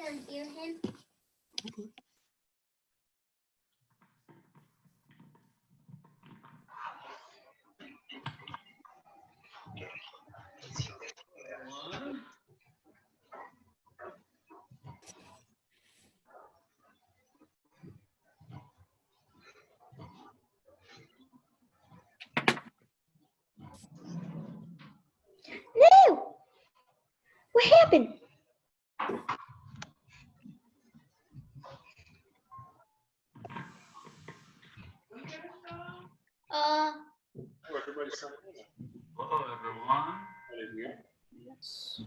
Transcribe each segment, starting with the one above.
can hear him. No! What happened? Everybody sign in. Hello, everyone. Yes.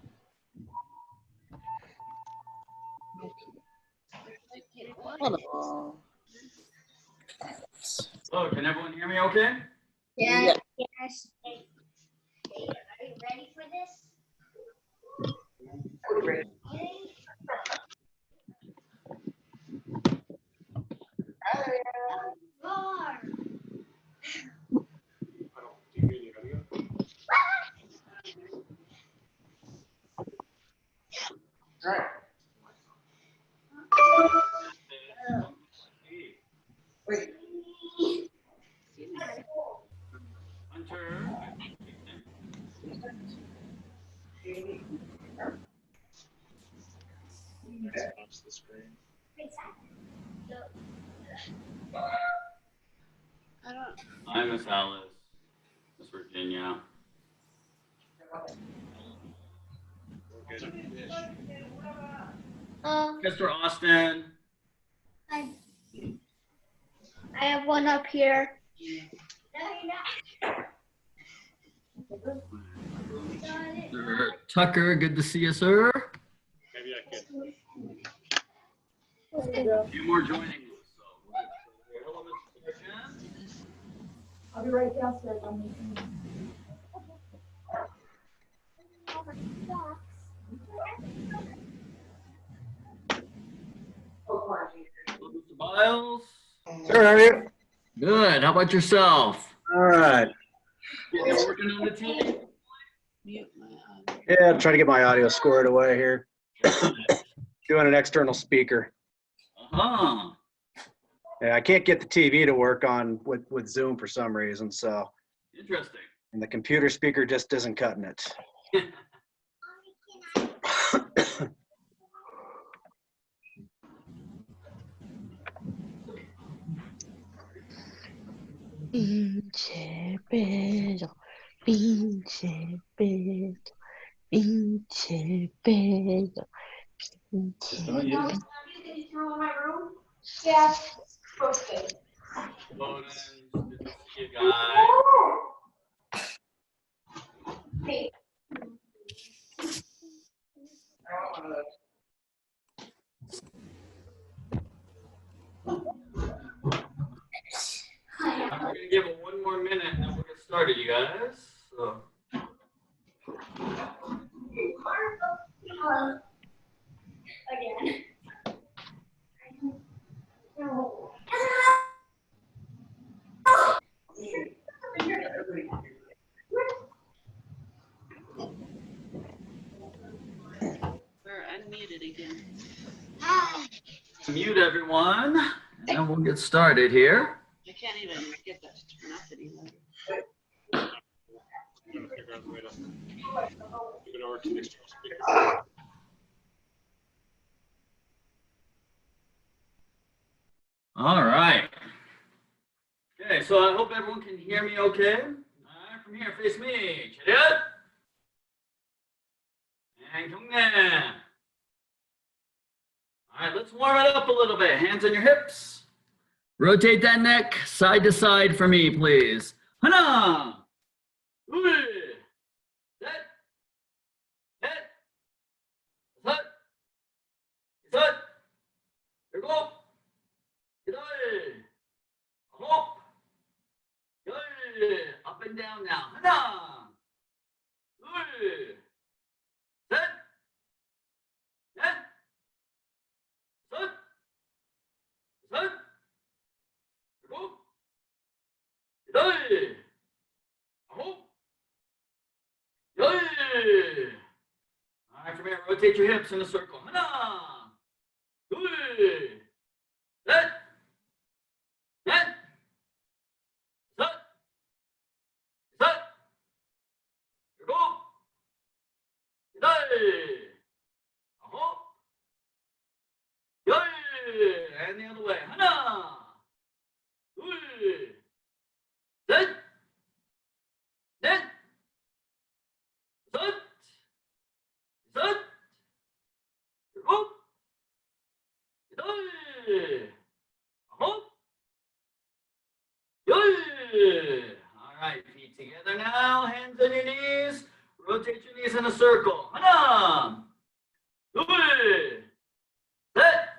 Hello. Hello, can everyone hear me okay? Yeah. Yes. Hey, are you ready for this? Ready. Roar. I don't think any audio. All right. Wait. Hunter. That's the screen. Hi, Miss Alice. Miss Virginia. We're good. Mr. Austin. I have one up here. Sir Tucker, good to see you, sir. Maybe I can. A few more joining us. So hello, Mr. Virgin. I'll be right downstairs. Hello, Mr. Biles. Sir, how are you? Good. How about yourself? All right. You working on the team? Yeah, I'm trying to get my audio squared away here. Doing an external speaker. Uh-huh. Yeah, I can't get the TV to work on with Zoom for some reason, so. Interesting. And the computer speaker just isn't cutting it. Pinche Pedro, pinche Pedro, pinche Pedro, pinche Oh, yeah. Did you throw in my room? Yeah. Okay. Lotus, good to see you guys. Hey. I'm going to give it one more minute and then we'll get started, you guys. So. Again. We're unmuted again. Mute everyone, and we'll get started here. I can't even get that to turn off anymore. I'm gonna figure out the way to move it over to the external speaker. All right. Okay, so I hope everyone can hear me okay. All right, from here, face me. 차렷. And 경례. All right, let's warm it up a little bit. Hands on your hips. Rotate that neck side to side for me, please. 하나, 둘, 셋, 넷, 다섯, 여섯, 일곱, 여덟, 아홉, 열. Up and down now. 하나, 둘, 셋, 넷, 다섯, 여섯, 일곱, 여덟, 아홉, 열. All right, from here, rotate your hips in a circle. 하나, And the other way. Hana. Set. Net. Set. Set. Hop. Hop. All right, feet together now, hands on your knees. Rotate your knees in a circle. Hana. Set.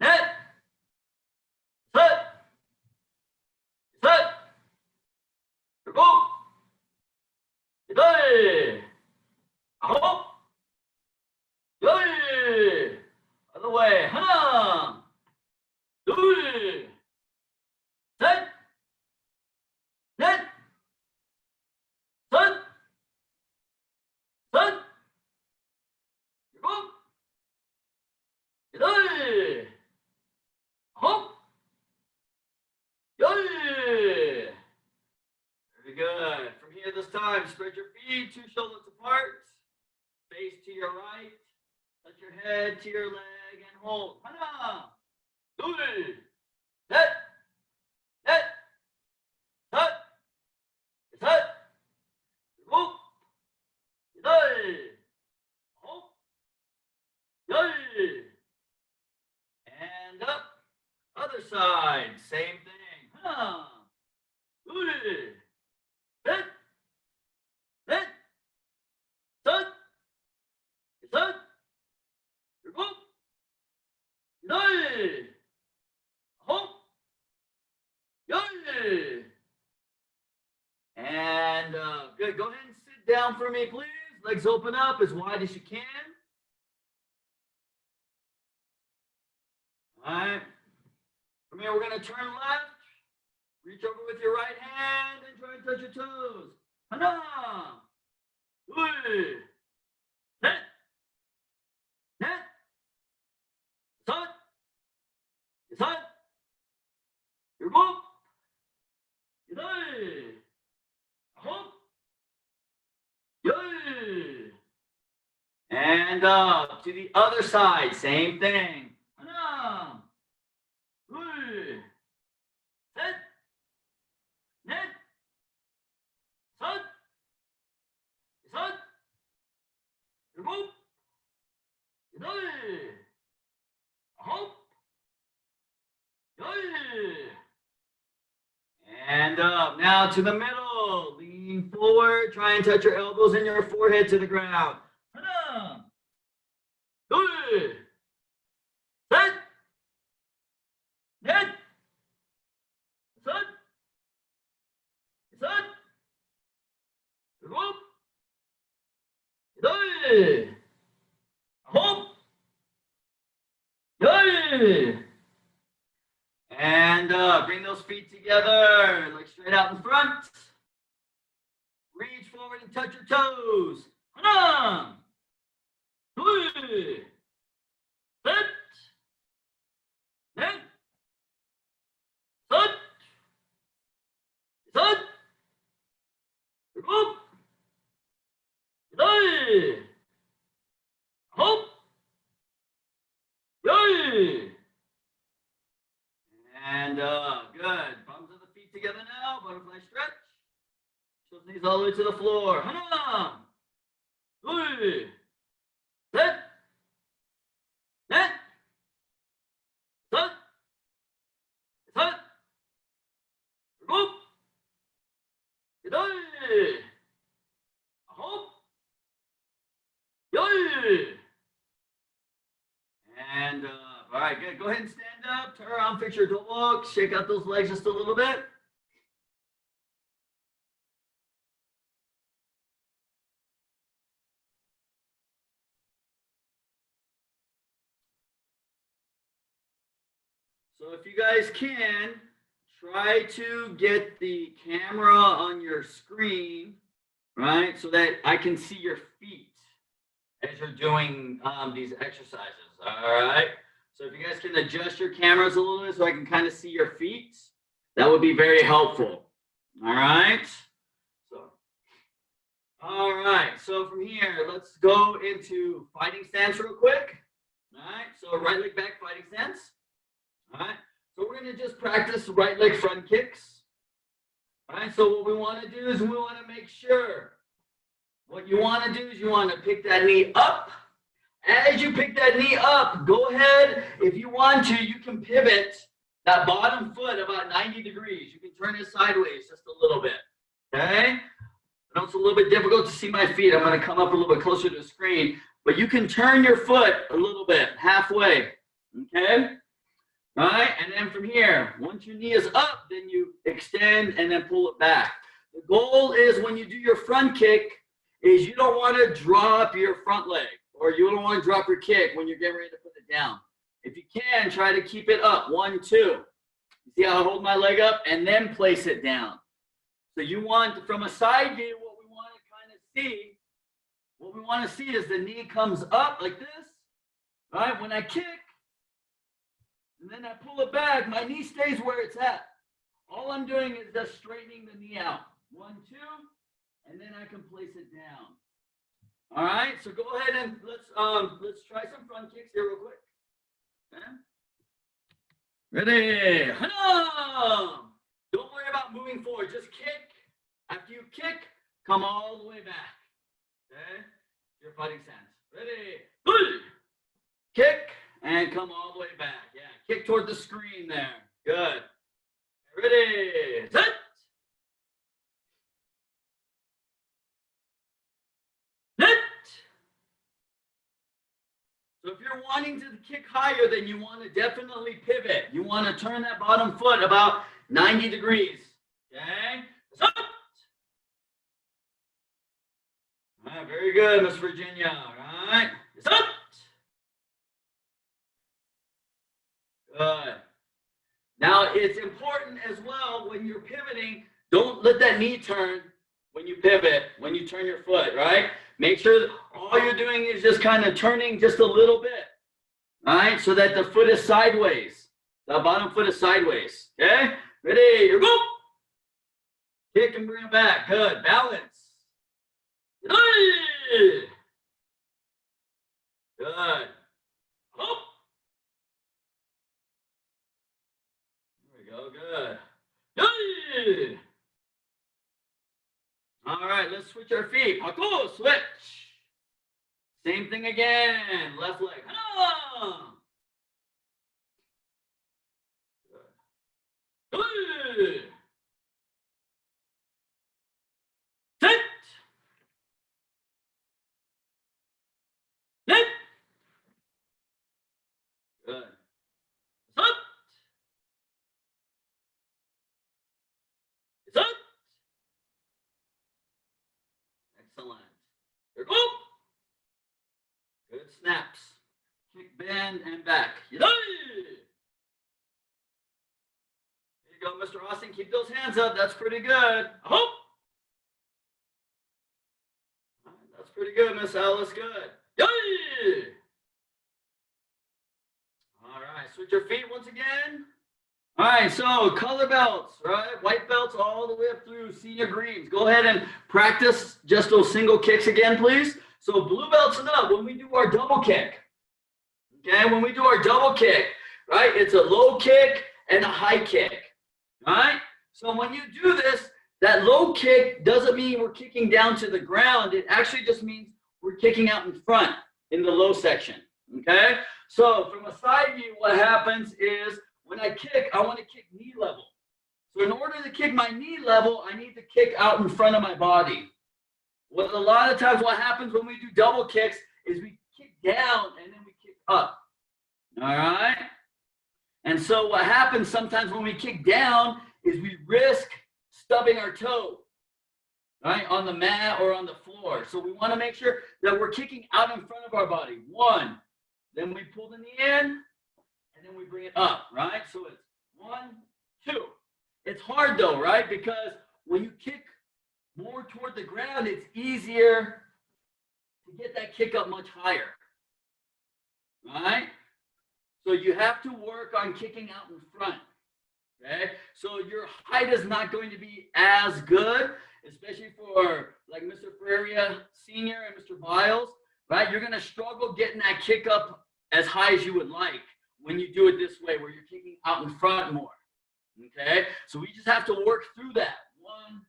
Net. Set. Set. Go. Hop. Other way. Hana. Set. Net. Set. Set. Go. Hop. Very good. From here this time, spread your feet, 2 shoulders apart. Face to your right. Touch your head to your leg and hold. Hana. Set. Net. Set. Set. Go. Hop. And up. Other side. Same thing. Hana. Set. Net. Set. Set. Go. Hop. And good. Go ahead and sit down for me, please. Legs open up as wide as you can. All right. From here, we're going to turn left. Reach over with your right hand and try and touch your toes. Hana. Net. Net. Set. Set. Your move. Hop. And up to the other side. Same thing. Hana. Set. Net. Set. Set. Your move. Hop. And up. Now to the middle. Lean forward. Try and touch your elbows and your forehead to the ground. Hana. Set. Net. Set. Set. Hop. Hop. And bring those feet together, legs straight out in front. Reach forward and touch your toes. Hana. Set. Net. Set. Set. Hop. Hop. And good. Palms of the feet together now. Butterfly stretch. Those knees all the way to the floor. Hana. Set. Net. Set. Set. Hop. Hop. And all right, good. Go ahead and stand up, turn around, fix your dog, shake out those legs just a little bit. So if you guys can, try to get the camera on your screen, right, so that I can see your feet as you're doing these exercises, all right? So if you guys can adjust your cameras a little bit so I can kind of see your feet, that would be very helpful, all right? All right, so from here, let's go into fighting stance real quick, All right, so right leg back fighting stance. All right, so we're going to just practice right leg front kicks. All right, so what we want to do is we want to make sure. What you want to do is you want to pick that knee up. As you pick that knee up, go ahead. If you want to, you can pivot that bottom foot about 90 degrees. You can turn it sideways just a little bit. Okay? I know it's a little bit difficult to see my feet. I'm going to come up a little bit closer to the screen. But you can turn your foot a little bit, halfway. Okay? All right? And then from here, once your knee is up, then you extend and then pull it back. The goal is when you do your front kick, is you don't want to drop your front leg or you don't want to drop your kick when you're getting ready to put it down. If you can, try to keep it up. 1, 2. You see how I hold my leg up and then place it down. So you want, from a side view, what we want to see is the knee comes up like this, right? When I kick, and then I pull it back, my knee stays where it's at. All I'm doing is just straightening the knee out. 1, 2. And then I can place it down. All right, so go ahead and let's try some front kicks here real quick. Okay. Ready? Don't worry about moving forward. Just kick. After you kick, come all the way back. Okay? Your fighting stance. Ready? Kick and come all the way back. Yeah, kick toward the screen there. Good. Ready? Set. So if you're wanting to kick higher, then you want to definitely pivot. You want to turn that bottom foot about 90 degrees. Okay? All right, very good, Miss Virginia. All right. Good. Now, it's important as well when you're pivoting, don't let that knee turn when you pivot, when you turn your foot, right? Make sure that all you're doing is just kind of turning just a little bit, all right? So that the foot is sideways. The bottom foot is sideways, okay? Ready, here we go. Kick and bring it back, good, balance. Good. Hop. There we go, good. Good. All right, let's switch our feet. Cool, switch. Same thing again. Left leg. Good. Sit. Sit. Good. Sit. Sit. Excellent. Here we go. Good snaps. Kick, bend, and back. There you go, Mr. Austin. Keep those hands up. That's pretty good. Hop. That's pretty good, Miss Alice. Good. All right. Switch your feet once again. All right, so color belts, right? White belts all the way up through senior greens. Go ahead and practice just those single kicks again, please. So blue belts and up, when we do our double kick, okay? When we do our double kick, right? It's a low kick and a high kick, right? So when you do this, that low kick doesn't mean we're kicking down to the ground. It actually just means we're kicking out in front in the low section, okay? So from a side view, what happens is when I kick, I want to kick knee level. So in order to kick my knee level, I need to kick out in front of my body. Well, a lot of times what happens when we do double kicks is we kick down and then we kick up. All right? And so what happens sometimes when we kick down is we risk stubbing our toe, right, on the mat or on the floor. So we want to make sure that we're kicking out in front of our body. 1, then we pull the knee in, and then we bring it up, right? So it's 1, 2. It's hard though, right? Because when you kick more toward the ground, it's easier to get that kick up much higher, right? So you have to work on kicking out in front, okay? So your height is not going to be as good, especially for like Mr. Ferreira Sr. and Mr. Biles, right? You're going to struggle getting that kick up as high as you would like when you do it this way, where you're kicking out in front more. Okay, so we just have to work through that. 1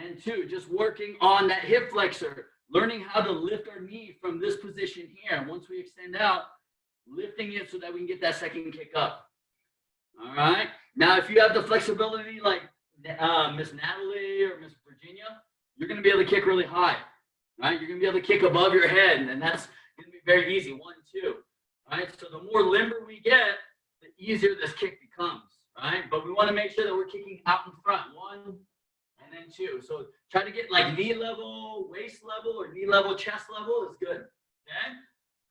and 2, just working on that hip flexor, learning how to lift our knee from this position here. And once we extend out, lifting it so that we can get that second kick up. All right. Now, if you have the flexibility like Miss Natalie or Miss Virginia, you're going to be able to kick really high. Right? You're going to be able to kick above your head, and that's going to be very easy. 1, 2. Right? So the more limber we get, the easier this kick becomes. Right? But we want to make sure that we're kicking out in front. 1 and then 2. So try to get like knee level, waist level, or knee level, chest level is good. Okay?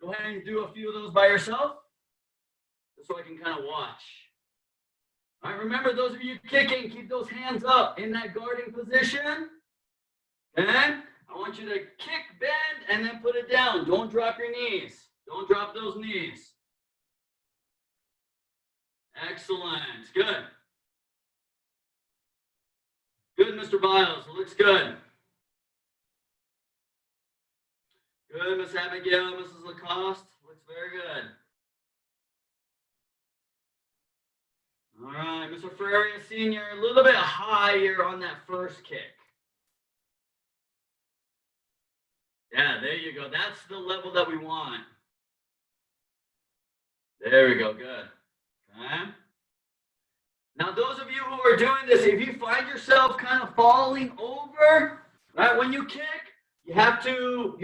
Go ahead and do a few of those by yourself, just so I can kind of watch. All right, remember, those of you kicking, keep those hands up in that guarding position. Okay? I want you to kick, bend, and then put it down. Don't drop your knees. Don't drop those knees. Excellent. Good. Good, Mr. Biles. Looks good. Good, Miss Abigail, Mrs. Lacoste. Looks very good. All right, Mr. Ferreira Sr., a little bit higher on that first kick. Yeah, there you go. That's the level that we want. There we go. Good. Okay. Now, those of you who are doing this, if you find yourself kind of falling over, right, when you kick, you have to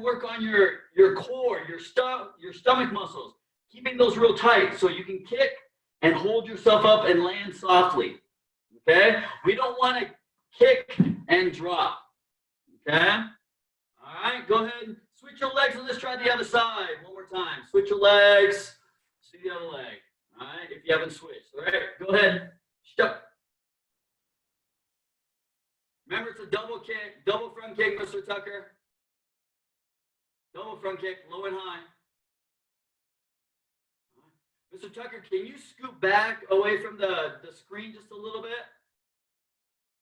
work on your core, your stomach muscles, keeping those real tight so you can kick and hold yourself up and land softly. Okay? We don't want to kick and drop. Okay? All right, go ahead and switch your legs and let's try the other side one more time. Switch your legs, see the other leg. All right, if you haven't switched. All right, go ahead. Stop. Remember, it's a double kick, double front kick, Mr. Tucker. Double front kick, low and high. Mr. Tucker, can you scoot back away from the screen just a little bit?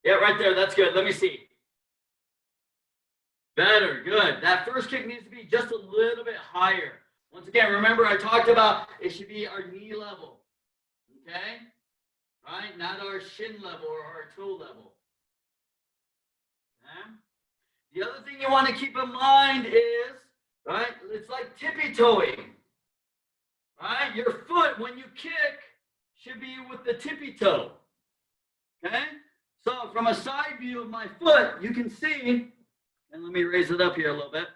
Yeah, right there. That's good. Let me see. Better. Good. That first kick needs to be just a little bit higher. Once again, remember I talked about it should be our knee level. Okay? Right? Not our shin level or our toe level. Okay? The other thing you want to keep in mind is, right, it's like tippy-toeing. Right? Your foot, when you kick, should be with the tippy toe. Okay? So from a side view of my foot, you can see, and let me raise it up here a little bit.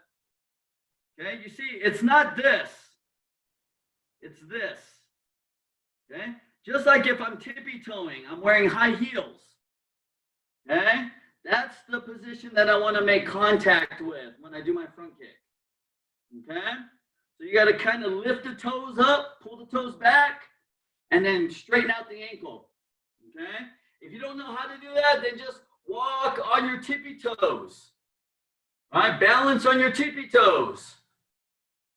Okay? You see, it's not this. It's this. Okay? Just like if I'm tippy-toeing, I'm wearing high heels. Okay? That's the position that I want to make contact with when I do my front kick. Okay? So you got to kind of lift the toes up, pull the toes back, and then straighten out the ankle. Okay? If you don't know how to do that, then just walk on your tippy toes. Right? Balance on your tippy toes.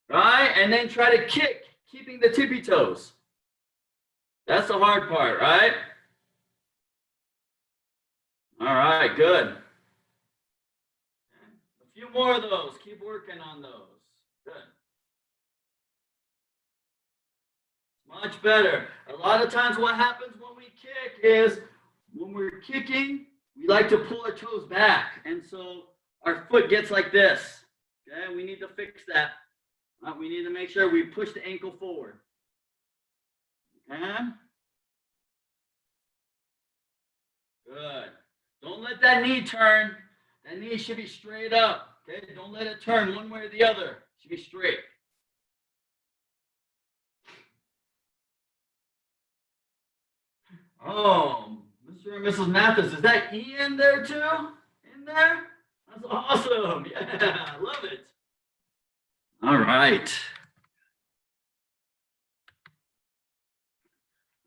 Right? And then try to kick, keeping the tippy toes. That's the hard part, right? All right, good. A few more of those. Keep working on those. Good. Much better. A lot of times what happens when we kick is when we're kicking, we like to pull our toes back. And so our foot gets like this. Okay, we need to fix that. We need to make sure we push the ankle forward. Okay? Good. Don't let that knee turn. That knee should be straight up. Okay? Don't let it turn one way or the other. It should be straight. Oh, Mr. and Mrs. Mathis, is that E in there too? In there? That's awesome. Yeah, I love it. All right.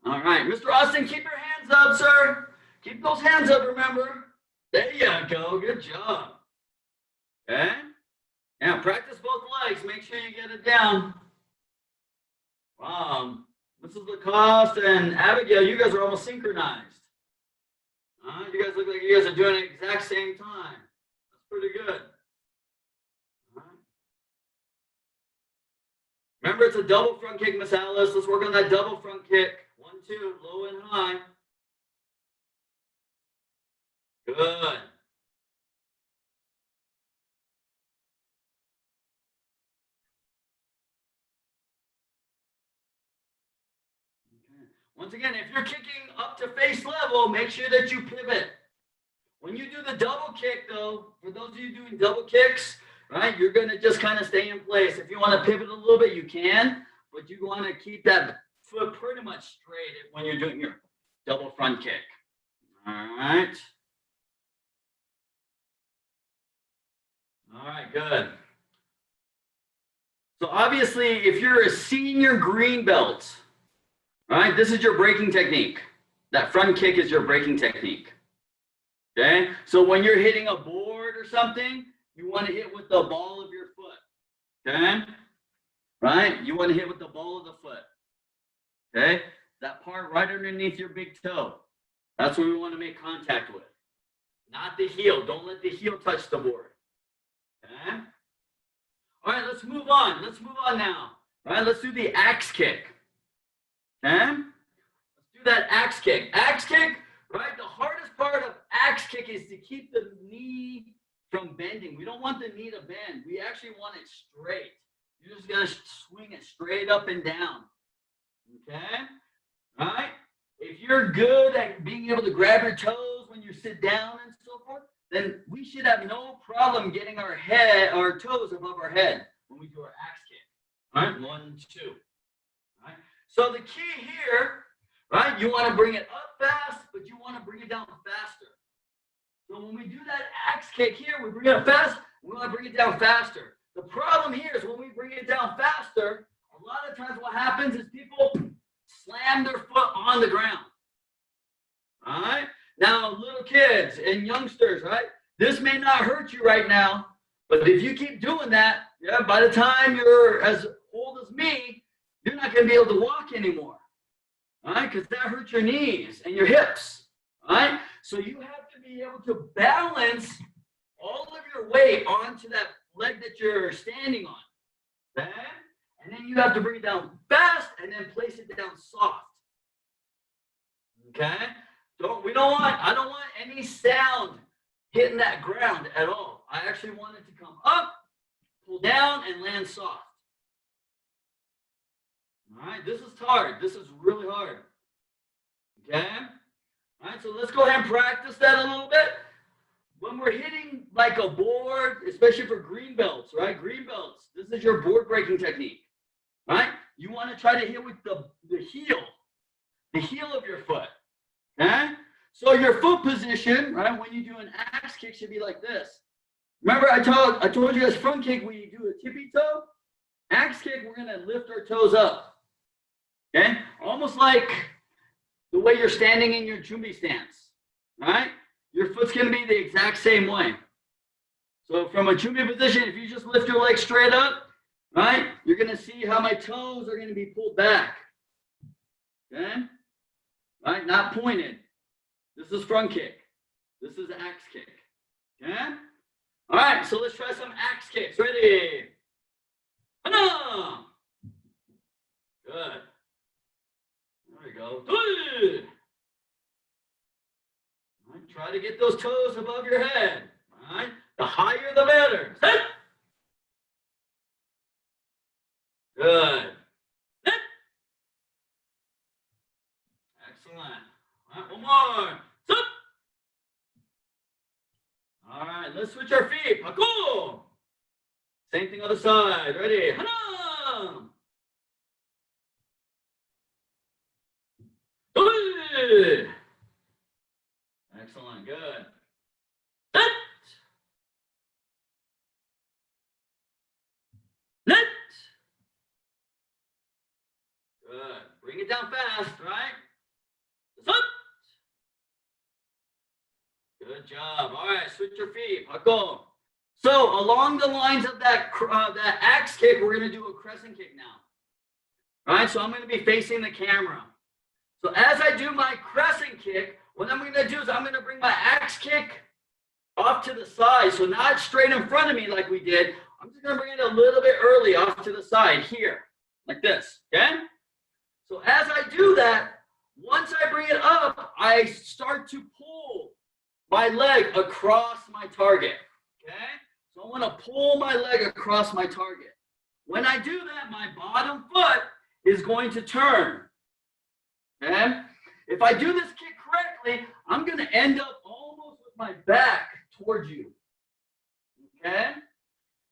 All right, Mr. Austin, keep your hands up, sir. Keep those hands up, remember. There you go. Good job. Okay? Now, practice both legs. Make sure you get it down. Wow. Mrs. Lacoste and Abigail, you guys are almost synchronized. You guys look like you guys are doing it at the exact same time. That's pretty good. Remember, it's a double front kick, Miss Alice. Let's work on that double front kick. 1, 2, low and high. Good. Once again, if you're kicking up to face level, make sure that you pivot. When you do the double kick, though, for those of you doing double kicks, right, you're going to just kind of stay in place. If you want to pivot a little bit, you can, but you want to keep that foot pretty much straight when you're doing your double front kick. All right. All right, good. So obviously, if you're a senior green belt, right, this is your breaking technique. That front kick is your breaking technique. Okay, so when you're hitting a board or something, you want to hit with the ball of your foot. Okay, right? You want to hit with the ball of the foot. Okay, that part right underneath your big toe. That's what we want to make contact with, not the heel. Don't let the heel touch the board. Okay. All right, let's move on. Let's move on now. All right, let's do the axe kick. Okay, let's do that axe kick. Axe kick. Right, the hardest part of axe kick is to keep the knee from bending. We don't want the knee to bend. We actually want it straight. You're just gonna swing it straight up and down. Okay, all right. If you're good at being able to grab your toes when you sit down and so forth, then we should have no problem getting our toes above our head when we do our axe kick. All right, 1, 2. All right. So the key here. Right? You want to bring it up fast, but you want to bring it down faster. So when we do that axe kick here, we bring it up fast, we want to bring it down faster. The problem here is when we bring it down faster, a lot of times what happens is people slam their foot on the ground. All right? Now, little kids and youngsters, right? This may not hurt you right now, but if you keep doing that, yeah, by the time you're as old as me, you're not going to be able to walk anymore. All right, because that hurts your knees and your hips. All right, so you have to be able to balance all of your weight onto that leg that you're standing on. Okay, and then you have to bring it down fast and then place it down soft. Okay, I don't want any sound hitting that ground at all. I actually want it to come up, pull down, and land soft. All right, this is hard. This is really hard. Okay? All right, so let's go ahead and practice that a little bit. When we're hitting like a board, especially for green belts, right? Green belts, this is your board breaking technique, right? You want to try to hit with the heel of your foot. Okay? So your foot position, right, when you do an axe kick should be like this. Remember I told you guys front kick, we do a tippy toe. Axe kick, we're going to lift our toes up. Okay, almost like the way you're standing in your Jumbi stance, right? Your foot's going to be the exact same way. So from a Jumbi position, if you just lift your leg straight up, right, you're going to see how my toes are going to be pulled back. Okay, right, not pointed. This is front kick. This is axe kick. Okay, all right, so let's try some axe kicks. Ready? Good. There we go. Good. All right, try to get those toes above your head. All right. The higher, the better. Set. Good. Set. Excellent. All right, one more. Set. All right, let's switch our feet. Parkour. Same thing other side. Ready? Hana. Good. Excellent. Good. Set. Net. Good. Bring it down fast, right? Set. Good job. All right, switch your feet. Parkour. So along the lines of that axe kick, we're going to do a crescent kick now. All right, so I'm going to be facing the camera. So as I do my crescent kick, what I'm going to do is I'm going to bring my axe kick off to the side. So not straight in front of me like we did. I'm just going to bring it a little bit early off to the side here, like this, okay? So as I do that, once I bring it up, I start to pull my leg across my target, okay? So I want to pull my leg across my target. When I do that, my bottom foot is going to turn, okay? If I do this kick correctly, I'm going to end up almost with my back towards you, okay?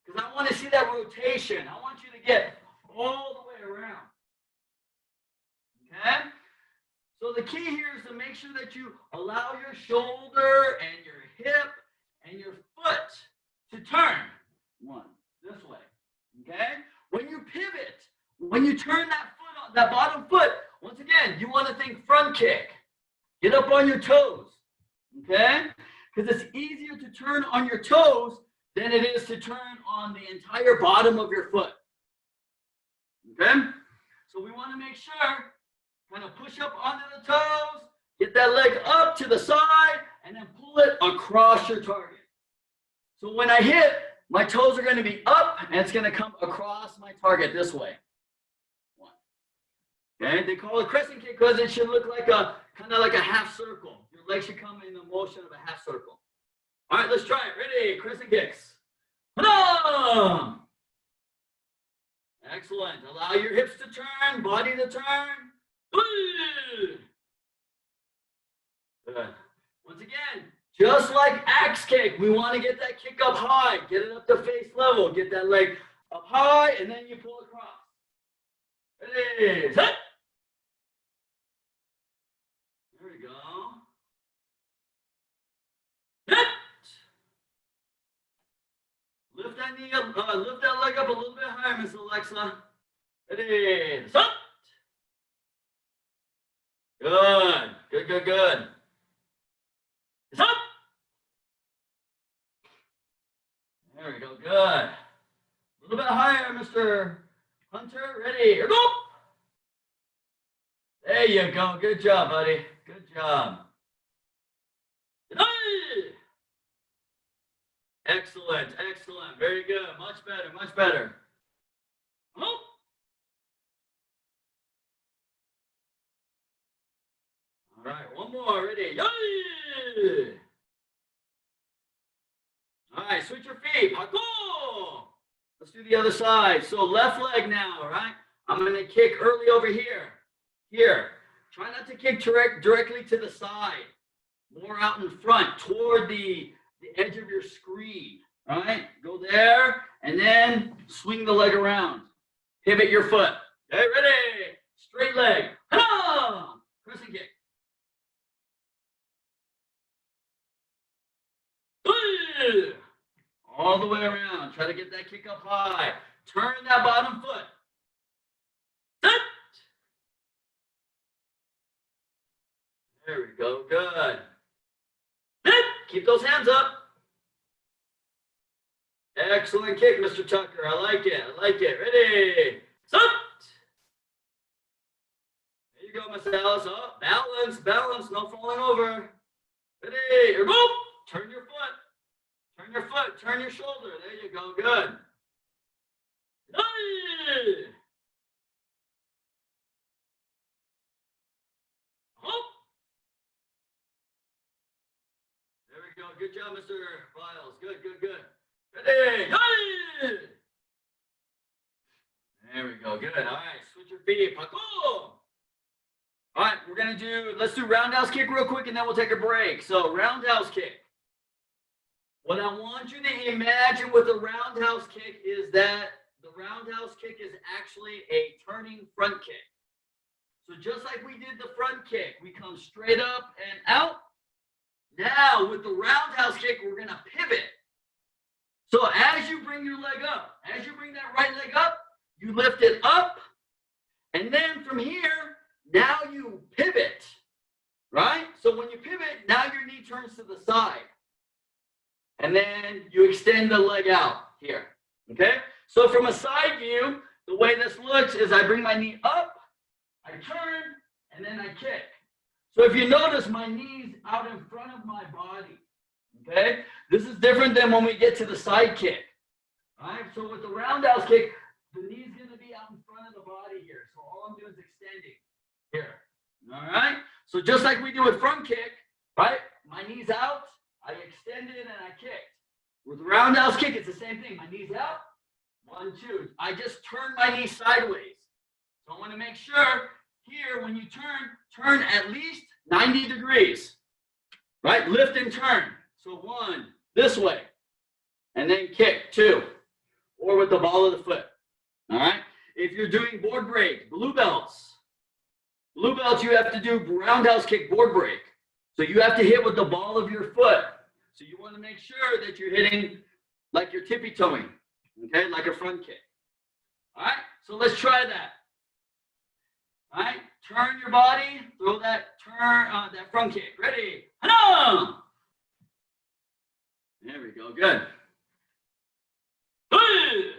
Because I want to see that rotation. I want you to get all the way around, okay? So the key here is to make sure that you allow your shoulder and your hip and your foot to turn. One, this way, okay? When you pivot, when you turn that foot, that bottom foot, once again, you want to think front kick. Get up on your toes, okay? Because it's easier to turn on your toes than it is to turn on the entire bottom of your foot, okay? So we want to make sure, kind of push up onto the toes, get that leg up to the side, and then pull it across your target. So when I hit, my toes are going to be up, and it's going to come across my target this way. One. Okay, they call it crescent kick because it should look like a kind of like a half circle. Your legs should come in the motion of a half circle. All right, let's try it. Ready? Crescent kicks. Ta-da! Excellent. Allow your hips to turn, body to turn. Good. Once again, just like axe kick, we want to get that kick up high, get it up to face level, get that leg up high, and then you pull across. Ready? Set. There we go. Set. Lift that knee up, lift that leg up a little bit higher, Miss Alexa. Ready? Set. Good, good, good, good. It's up. There we go, good. A little bit higher, Mr. Hunter. Ready, here go. There you go, good job, buddy. Good job. Excellent, excellent, very good. Much better, much better. Oh. All right, one more. Ready? Yay! All right, switch your feet. Parkour! Let's do the other side. So left leg now, all right? I'm going to kick early over here. Here. Try not to kick directly to the side. More out in front, toward the edge of your screen. All right? Go there, and then swing the leg around. Pivot your foot. Okay, ready? Straight leg. Ha! Crescent kick. All the way around. Try to get that kick up high. Turn that bottom foot. Set. There we go. Good. Set. Keep those hands up. Excellent kick, Mr. Tucker. I like it. I like it. Ready? Set. There you go, Miss Alice. Oh, balance, balance. No falling over. Ready? Here we go. Turn your foot. Turn your foot, turn your shoulder. There you go, good. Hey! Hop. There we go, good job, Mr. Biles. Good, good, good. Ready, hey! There we go, good. All right, switch your feet. Parkour! All right, let's do roundhouse kick real quick and then we'll take a break. So roundhouse kick. What I want you to imagine with a roundhouse kick is that the roundhouse kick is actually a turning front kick. So just like we did the front kick, we come straight up and out. Now with the roundhouse kick, we're going to pivot. So as you bring your leg up, as you bring that right leg up, you lift it up. And then from here, now you pivot, right? So when you pivot, now your knee turns to the side. And then you extend the leg out here, okay? So from a side view, the way this looks is I bring my knee up, I turn, and then I kick. So if you notice, my knee's out in front of my body, okay? This is different than when we get to the side kick, all right? So with the roundhouse kick, the knee's gonna be out in front of the body All I'm doing is extending here. All right? So just like we do with front kick, right? My knee's out, I extended and I kicked. With roundhouse kick, it's the same thing. My knee's out, 1, 2. I just turn my knee sideways. So I want to make sure here when you turn at least 90 degrees, right? Lift and turn. So 1, this way, and then kick 2, or with the ball of the foot. All right? If you're doing board break, blue belts, you have to do roundhouse kick board break. So you have to hit with the ball of your foot. So you want to make sure that you're hitting like you're tippy-toeing, okay, like a front kick. All right, so let's try that. All right, turn your body, throw that that front kick. Ready? Hana! There we go, good. Okay.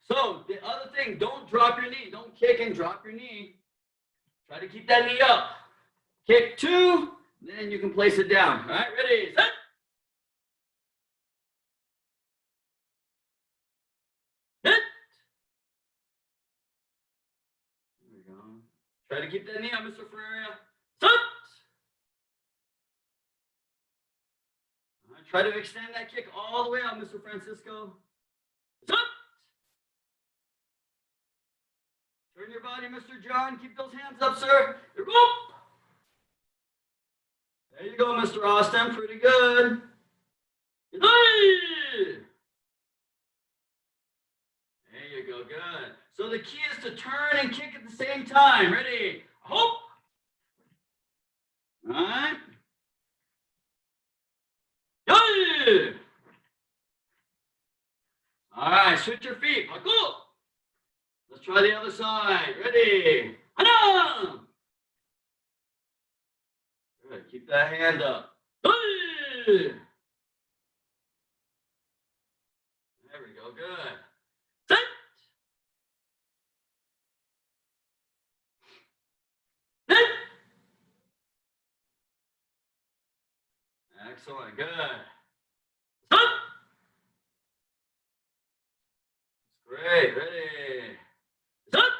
So the other thing, don't drop your knee. Don't kick and drop your knee. Try to keep that knee up. Kick 2, then you can place it down. All right, ready, set. Hit. There we go. Try to keep that knee up, Mr. Ferreira. Set. All right, try to extend that kick all the way out, Mr. Francisco. Set. Turn your body, Mr. John. Keep those hands up, sir. Here we go. There you go, Mr. Austin. Pretty good. There you go. Good. So the key is to turn and kick at the same time. Ready? Hope. All right. All right. Switch your feet. Go. Let's try the other side. Ready? Hana! Good. Keep that hand up. There we go. Good. Set. Set. Excellent. Good. Set. Great. Ready. Set.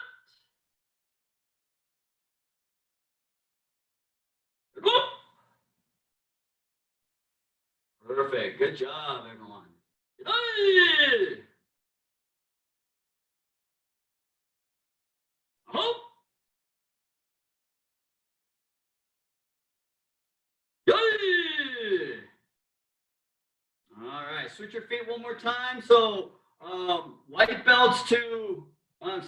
Go. Perfect. Good job, everyone. Hey. Hope. Yay. All right. Switch your feet one more time. So white belts to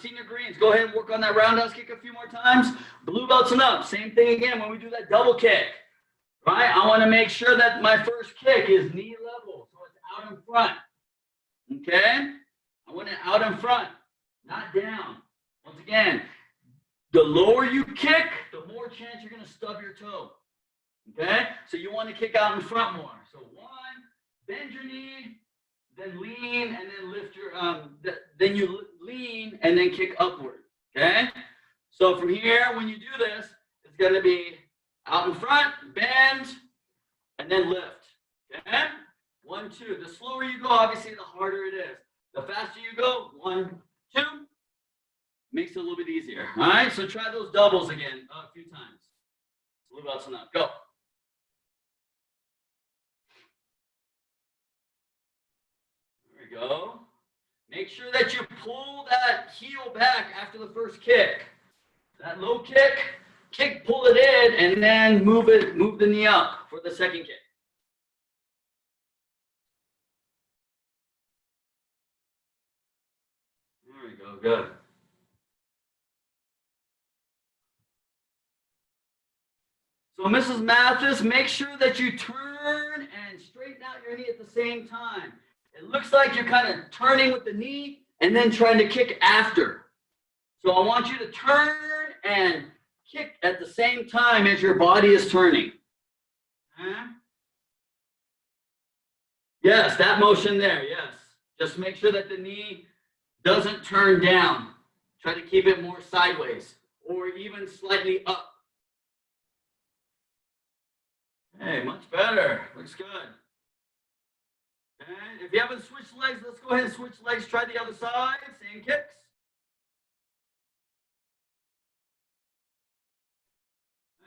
senior greens. Go ahead and work on that roundhouse kick a few more times. Blue belts and up. Same thing again when we do that double kick. Right? I want to make sure that my first kick is knee level. So it's out in front. Okay? I want it out in front, not down. Once again, the lower you kick, the more chance you're going to stub your toe. Okay? So you want to kick out in front more. So 1, bend your knee, then lean, and then lift your, then you lean and then kick upward. Okay? So from here, when you do this, it's going to be out in front, bend, and then lift. Okay? 1, 2. The slower you go, obviously, the harder it is. The faster you go, 1, 2, makes it a little bit easier. All right? So try those doubles again a few times. Blue belts enough. Go. There we go. Make sure that you pull that heel back after the first kick. That low kick, pull it in, and then move the knee up for the second kick. There we go, good. So Mrs. Mathis, make sure that you turn and straighten out your knee at the same time. It looks like you're kind of turning with the knee and then trying to kick after. So I want you to turn and kick at the same time as your body is turning. Huh? Yes, that motion there, yes. Just make sure that the knee doesn't turn down. Try to keep it more sideways or even slightly up. Hey, much better. Looks good. And if you haven't switched legs, let's go ahead and switch legs. Try the other side. Same kicks.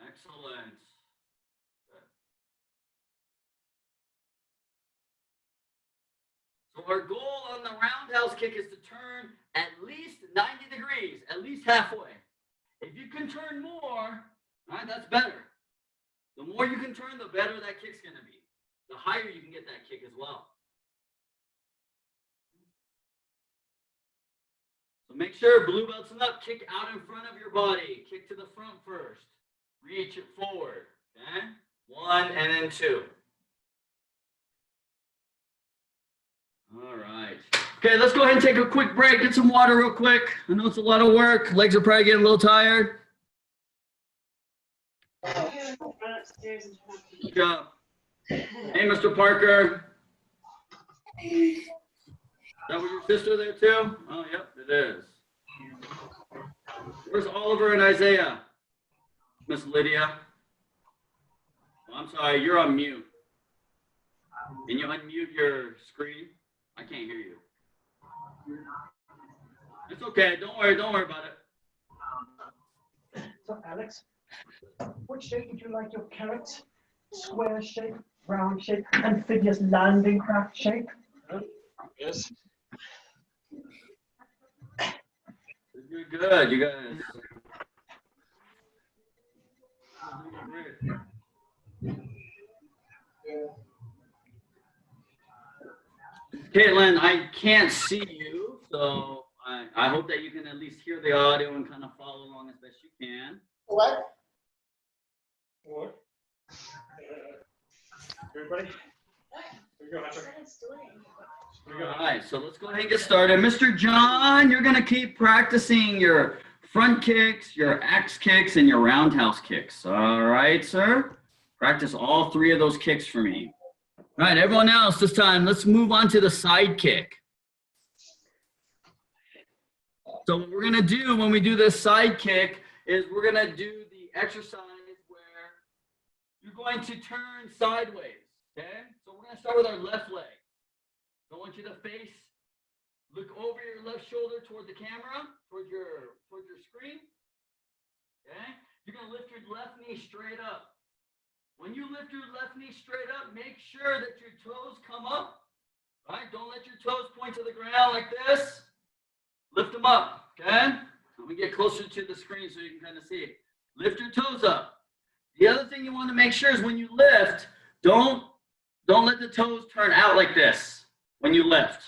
Excellent. Good. So our goal on the roundhouse kick is to turn at least 90 degrees, at least halfway. If you can turn more, all right, that's better. The more you can turn, the better that kick's going to be. The higher you can get that kick as well. So make sure blue belts up, kick out in front of your body. Kick to the front first. Reach it forward. Okay? 1 and then 2. All right. Okay, let's go ahead and take a quick break. Get some water real quick. I know it's a lot of work. Legs are probably getting a little tired. Good job. Hey, Mr. Parker. Is that with your sister there too? Oh, yep, it is. Where's Oliver and Isaiah? Miss Lydia. Oh, I'm sorry, you're on mute. Can you unmute your screen? I can't hear you. It's okay. Don't worry about it. So, Alex, what shape would you like your carrots? Square shape, round shape, amphibious landing craft shape? Yes. You're good, you guys. Caitlin, I can't see you, so I hope that you can at least hear the audio and kind of follow along as best you can. What? What? Everybody? Here you go, Patrick. Here you go. All right, so let's go ahead and get started. Mr. John, you're going to keep practicing your front kicks, your axe kicks, and your roundhouse kicks. All right, sir? Practice all 3 of those kicks for me. All right, everyone else, this time, let's move on to the side kick. So what we're going to do when we do this side kick is we're going to do the exercise where you're going to turn sideways, okay? So we're going to start with our left leg. So I want you to look over your left shoulder toward the camera, toward your screen, okay? You're going to lift your left knee straight up. When you lift your left knee straight up, make sure that your toes come up, right? Don't let your toes point to the ground like this. Lift them up, okay? Let me get closer to the screen so you can kind of see it. Lift your toes up. The other thing you want to make sure is when you lift, don't let the toes turn out like this when you lift,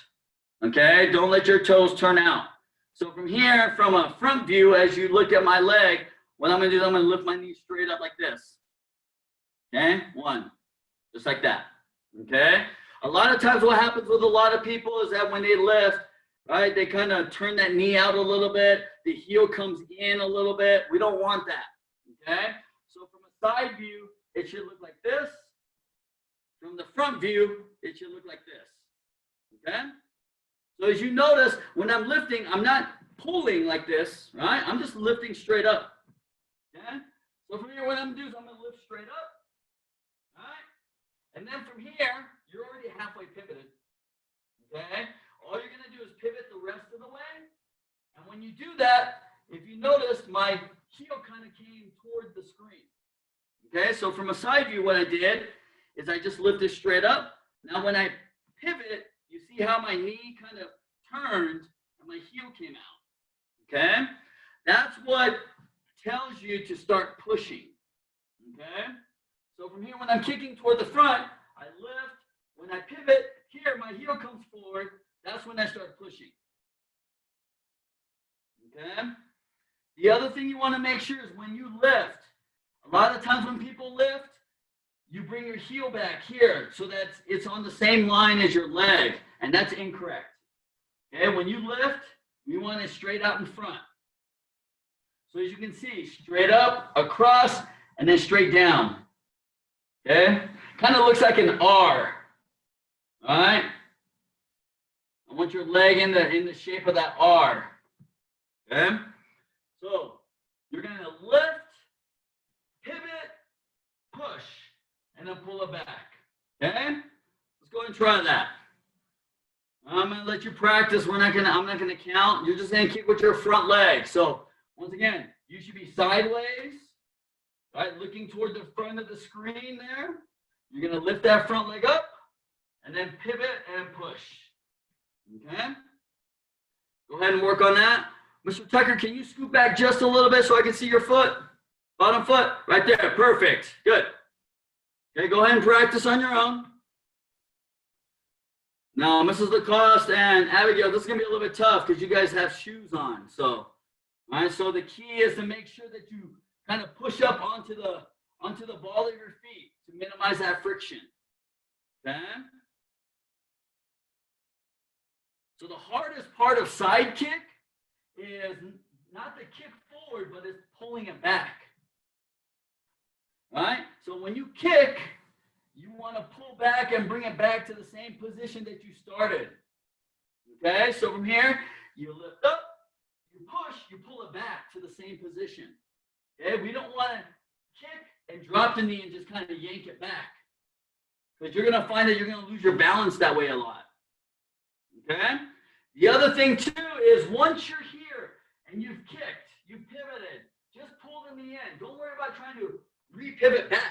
okay? Don't let your toes turn out. So from here, from a front view, as you look at my leg, what I'm going to do is I'm going to lift my knee straight up like this. Okay, 1, just like that, okay? A lot of times what happens with a lot of people is that when they lift, right, they kind of turn that knee out a little bit, the heel comes in a little bit. We don't want that, okay? So from a side view, it should look like this. From the front view, it should look like this, okay? So as you notice, when I'm lifting, I'm not pulling like this, right? I'm just lifting straight up, okay? So from here, what I'm going to do is I'm going to lift straight up. All right, and then from here, you're already halfway pivoted, okay? All you're going to do is pivot the rest of the way, and when you do that, if you notice, my heel kind of came toward the screen, okay? So from a side view, what I did is I just lifted straight up. Now when I pivot, you see how my knee kind of turned and my heel came out, okay? That's what tells you to start pushing, okay? So from here, when I'm kicking toward the front, I lift. When I pivot, here, my heel comes forward. That's when I start pushing. Okay? The other thing you want to make sure is when you lift, a lot of times when people lift, you bring your heel back here so that it's on the same line as your leg, and that's incorrect. Okay? When you lift, you want it straight out in front. So as you can see, straight up, across, and then straight down. Okay, kind of looks like an R. All right. I want your leg in the shape of that R. Okay. So you're gonna lift, pivot, push, and then pull it back. Okay. Let's go ahead and try that. I'm gonna let you practice. I'm not gonna count. You're just gonna kick with your front leg. So once again, you should be sideways, right? Looking toward the front of the screen there. You're gonna lift that front leg up and then pivot and push. Okay? Go ahead and work on that. Mr. Tucker, can you scoot back just a little bit so I can see your foot? Bottom foot, right there. Perfect. Good. Okay, go ahead and practice on your own. Now, Mrs. Lacoste and Abigail, this is going to be a little bit tough because you guys have shoes on. So, all right, so the key is to make sure that you kind of push up onto the ball of your feet to minimize that friction. Okay? So the hardest part of side kick is not the kick forward, but it's pulling it back. All right? So when you kick, you want to pull back and bring it back to the same position that you started. Okay, so from here, you lift up, you push, you pull it back to the same position. Okay, we don't want to kick and drop the knee and just kind of yank it back. Because you're going to find that you're going to lose your balance that way a lot. Okay, the other thing too is once you're here and you've kicked, you've pivoted, just pull the knee in. Don't worry about trying to re-pivot back.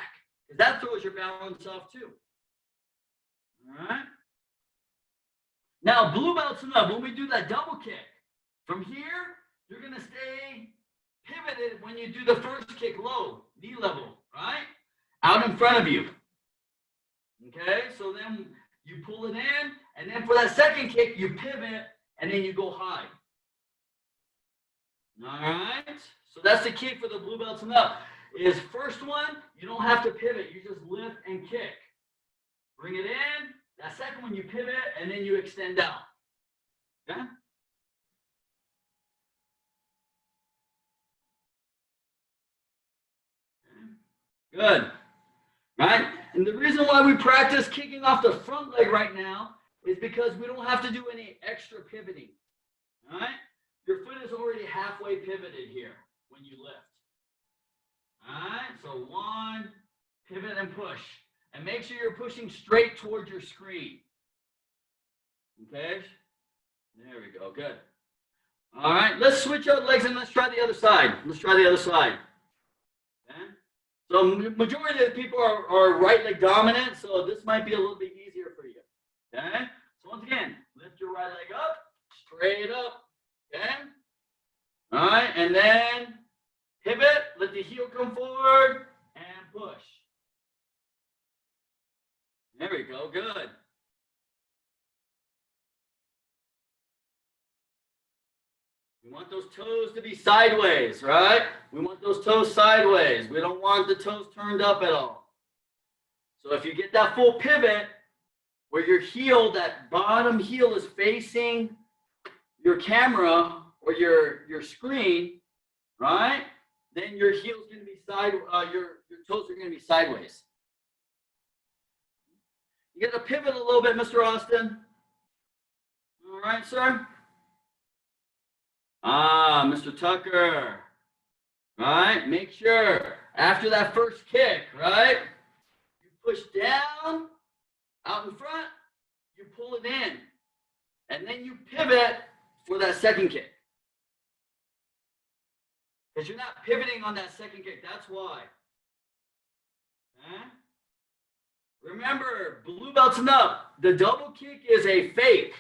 Because that throws your balance off too. All right. Now, blue belts and up, when we do that double kick, from here, you're going to stay pivoted when you do the first kick low, knee level, right? Out in front of you. Okay, so then you pull it in, and then for that second kick, you pivot, and then you go high. All right, so that's the kick for the blue belts and up. Is first one, you don't have to pivot. You just lift and kick. Bring it in. That second one, you pivot, and then you extend out. Okay? Good. Right? And the reason why we practice kicking off the front leg right now is because we don't have to do any extra pivoting. All right? Your foot is already halfway pivoted here when you lift. All right, so one, pivot and push. And make sure you're pushing straight towards your screen. Okay, there we go, good. All right, let's switch out legs and let's try the other side. Let's try the other side. Okay? So majority of the people are right leg dominant, so this might be a little bit easier for you. Okay, so once again, lift your right leg up, straight up. Okay, all right, and then pivot, let the heel come forward, and push. There we go, good. We want those toes to be sideways, right? We want those toes sideways. We don't want the toes turned up at all. So if you get that full pivot, where your heel, that bottom heel is facing your camera or your screen, right? Then your heel's going to be your toes are going to be sideways. You got to pivot a little bit, Mr. Austin. All right, sir. Mr. Tucker. All right, make sure after that first kick, right? You push down, out in front, you pull it in, and then you pivot for that second kick. Because you're not pivoting on that second kick. That's why. Okay? Remember, blue belts and up. The double kick is a fake.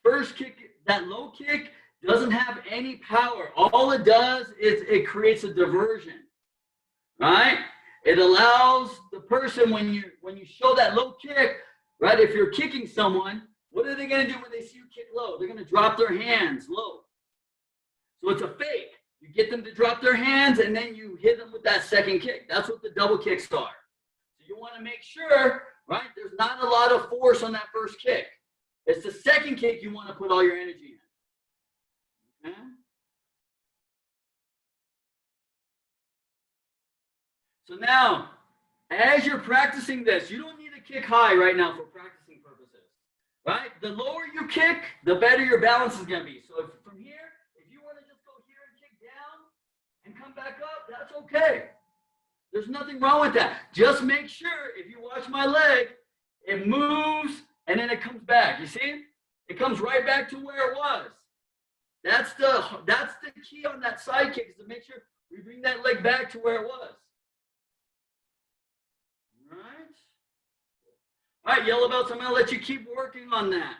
First kick, that low kick, doesn't have any power. All it does is it creates a diversion. Right? It allows the person, when you show that low kick, right? If you're kicking someone, what are they going to do when they see you kick low? They're going to drop their hands low. So it's a fake. You get them to drop their hands, and then you hit them with that second kick. That's what the double kicks are. So you want to make sure, right, there's not a lot of force on that first kick. It's the second kick you want to put all your energy in. Okay? So now, as you're practicing this, you don't need to kick high right now for practicing purposes. Right? The lower you kick, the better your balance is going to be. So from here, and come back up, that's okay. There's nothing wrong with that. Just make sure, if you watch my leg, it moves and then it comes back. You see? it comes right back to where it was. That's the key on that side kick, is to make sure we bring that leg back to where it was. All right, yellow belts, I'm going to let you keep working on that.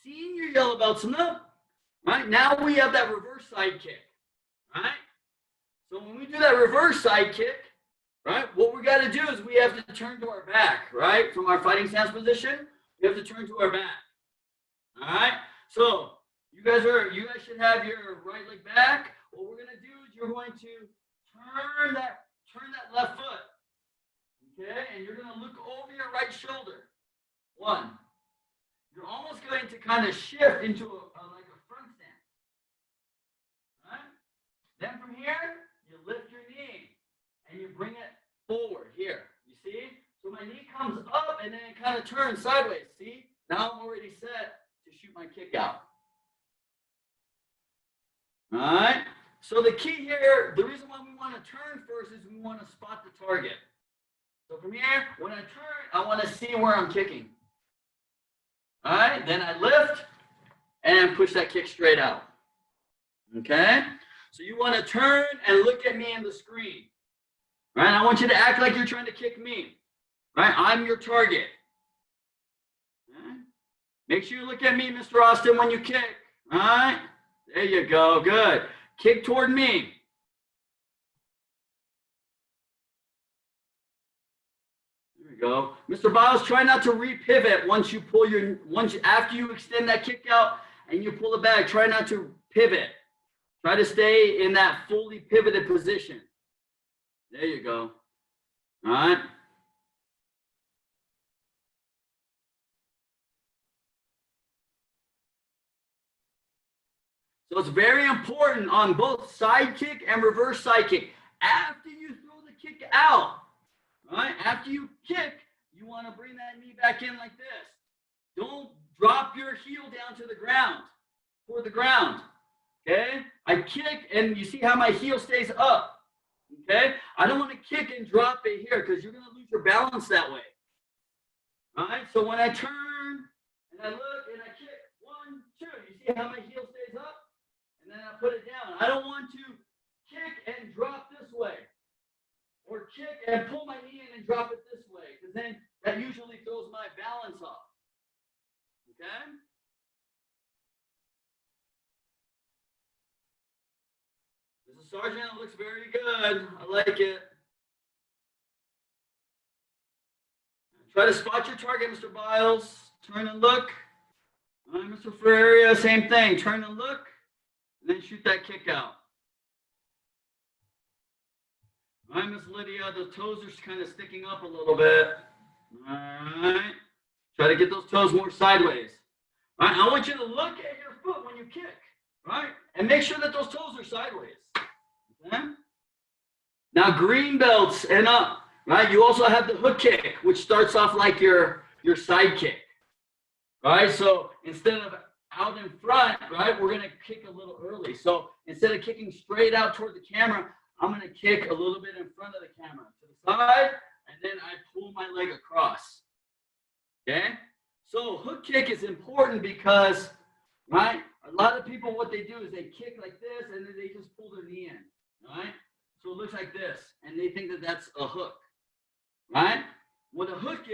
Seeing your yellow belts enough, right? Now we have that reverse side kick, right? So when we do that reverse side kick, right, what we got to do is we have to turn to our back, right? From our fighting stance position, we have to turn to our back. All right? So you guys should have your right leg back. What we're going to do is you're going to turn that left foot. Okay? And you're going to look over your right shoulder. One. You're almost going to kind of shift into like a front stance. All right? Then from here, you lift your knee and you bring it forward here. You see? So my knee comes up and then it kind of turns sideways. See? Now I'm already set to shoot my kick out. All right? So the key here, the reason why we want to turn first is we want to spot the target. So from here, when I turn, I want to see where I'm kicking. All right? Then I lift and push that kick straight out. Okay? So you want to turn and look at me in the screen. Right? I want you to act like you're trying to kick me. Right? I'm your target. Okay? Make sure you look at me, Mr. Austin, when you kick. All right? There you go. Good. Kick toward me. There we go. Mr. Biles, try not to repivot after you extend that kick out and you pull it back. Try not to pivot. Try to stay in that fully pivoted position. There you go. All right. So it's very important on both side kick and reverse side kick. After you throw the kick out, right? After you kick, you want to bring that knee back in like this. Don't drop your heel down to the ground, toward the ground. Okay? I kick and you see how my heel stays up. Okay? I don't want to kick and drop it here because you're going to lose your balance that way. All right? So when I turn and I look and I kick, 1, 2, you see how my heel stays up? And then I put it down. I don't want to kick and drop this way. Or kick and pull my knee in and drop it this way. Because then that usually throws my balance off. Okay? This is Sergeant. It looks very good. I like it. Try to spot your target, Mr. Biles. Turn and look. All right, Mr. Ferreira, same thing. Turn and look. And then shoot that kick out. All right, Miss Lydia, the toes are kind of sticking up a little bit. All right. Try to get those toes more sideways. All right, I want you to look at your foot when you kick, right? And make sure that those toes are sideways. Okay? Now, green belts and up, right? You also have the hook kick, which starts off like your side kick. All right, so instead of out in front, right, we're going to kick a little early. So instead of kicking straight out toward the camera, I'm going to kick a little bit in front of the camera to the side, and then I pull my leg across. Okay? So hook kick is important because, right, a lot of people, what they do is they kick like this, and then they just pull their knee in, right? So it looks like this, and they think that that's a hook, right? What a hook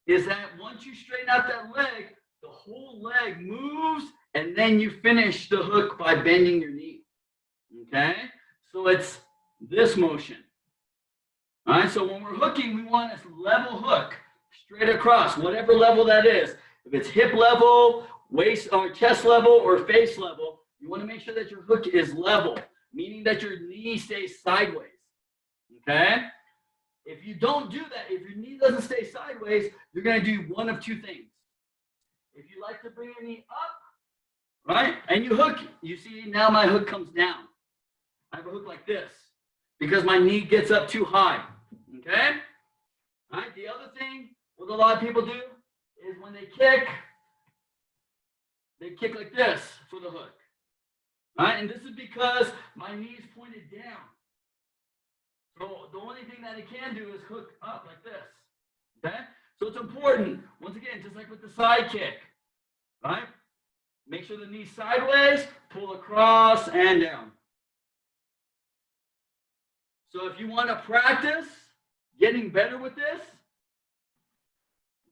is that once you straighten out that leg, the whole leg moves, and then you finish the hook by bending your knee, okay? So it's this motion, all right? So when we're hooking, we want a level hook, straight across, whatever level that is. If it's hip level, waist or chest level, or face level, you want to make sure that your hook is level, meaning that your knee stays sideways, okay? If you don't do that, if your knee doesn't stay sideways, you're going to do one of two things. If you like to bring your knee up, right, and you hook, you see now my hook comes down. I have a hook like this because my knee gets up too high, okay? All right, the other thing what a lot of people do is when they kick like this for the hook, all right? And this is because my knee is pointed down. So the only thing that it can do is hook up like this, okay? So it's important, once again, just like with the side kick, right? Make sure the knee's sideways, pull across and down. So if you want to practice getting better with this,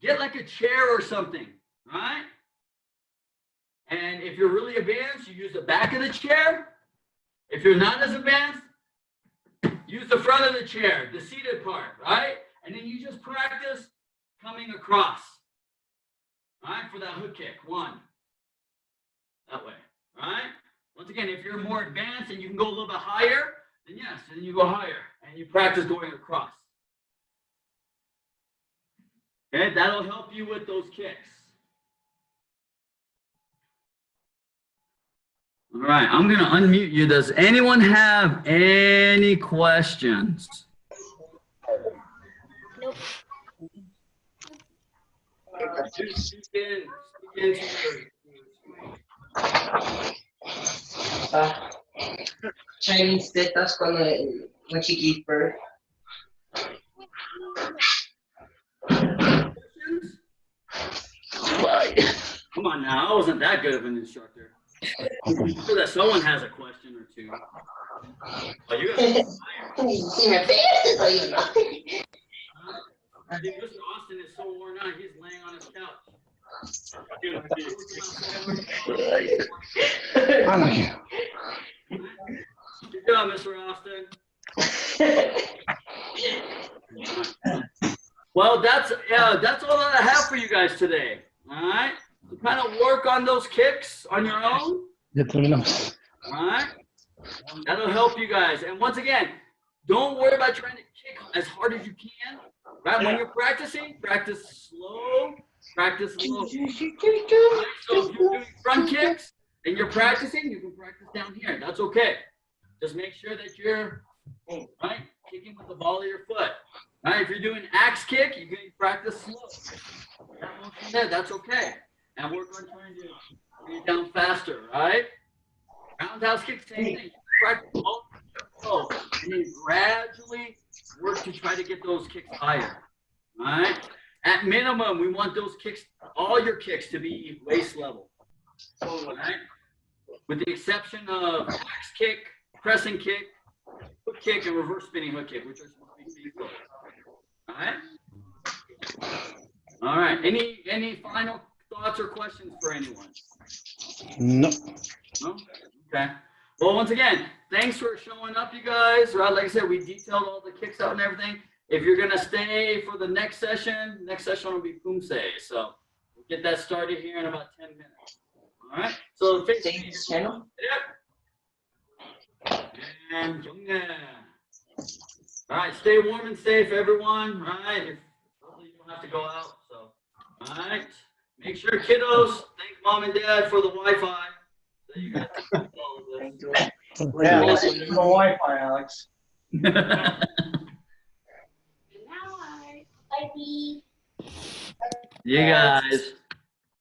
get like a chair or something, right? And if you're really advanced, you use the back of the chair. If you're not as advanced, use the front of the chair, the seated part, right? And then you just practice coming across, all right, for that hook kick. 1. That way, all right? Once again, if you're more advanced and you can go a little bit higher, then yes, then you go higher and you practice going across. Okay, that'll help you with those kicks. All right, I'm going to unmute you. Does anyone have any questions? Nope. Chinese tetas cuando chiquito. Come on now, I wasn't that good of an instructor. I'm sure that someone has a question or two. Oh, you guys Si me pegas, soy yo, ¿no? I think Mr. Austin is so worn out, he's laying on his couch. Good job, Mr. Austin. Well, that's all that I have for you guys today. All right, so kind of work on those kicks on your own. All right, that'll help you guys. And once again, don't worry about trying to kick as hard as you can. Right, when you're practicing, practice slow. Practice low. Right? So if you're doing front kicks and you're practicing, you can practice down here. That's okay. Just make sure that you're right kicking with the ball of your foot. Right? If you're doing axe kick, you can practice slow. That motion there, that's okay. And work on trying to bring it down faster, right? Roundhouse kick, same thing. Practice slow, and then gradually work to try to get those kicks higher. All right? At minimum, we want those kicks, all your kicks, to be waist level. All right? With the exception of axe kick, pressing kick, hook kick, and reverse spinning hook kick, which are supposed to be feet. All right? All right. Any final thoughts or questions for anyone? No. No? Okay. Well, once again, thanks for showing up, you guys. Right? Like I said, we detailed all the kicks out and everything. If you're going to stay for the next session will be Kumse. So we'll get that started here in about 10 minutes. All right? So the Thanks, channel. Yep. And all right, stay warm and safe, everyone. All right, hopefully you don't have to go out. So, all right, make sure kiddos thank mom and dad for the Wi-Fi. So you guys can do all of this. Yeah, listen to the Wi-Fi, Alex. Bye. You guys.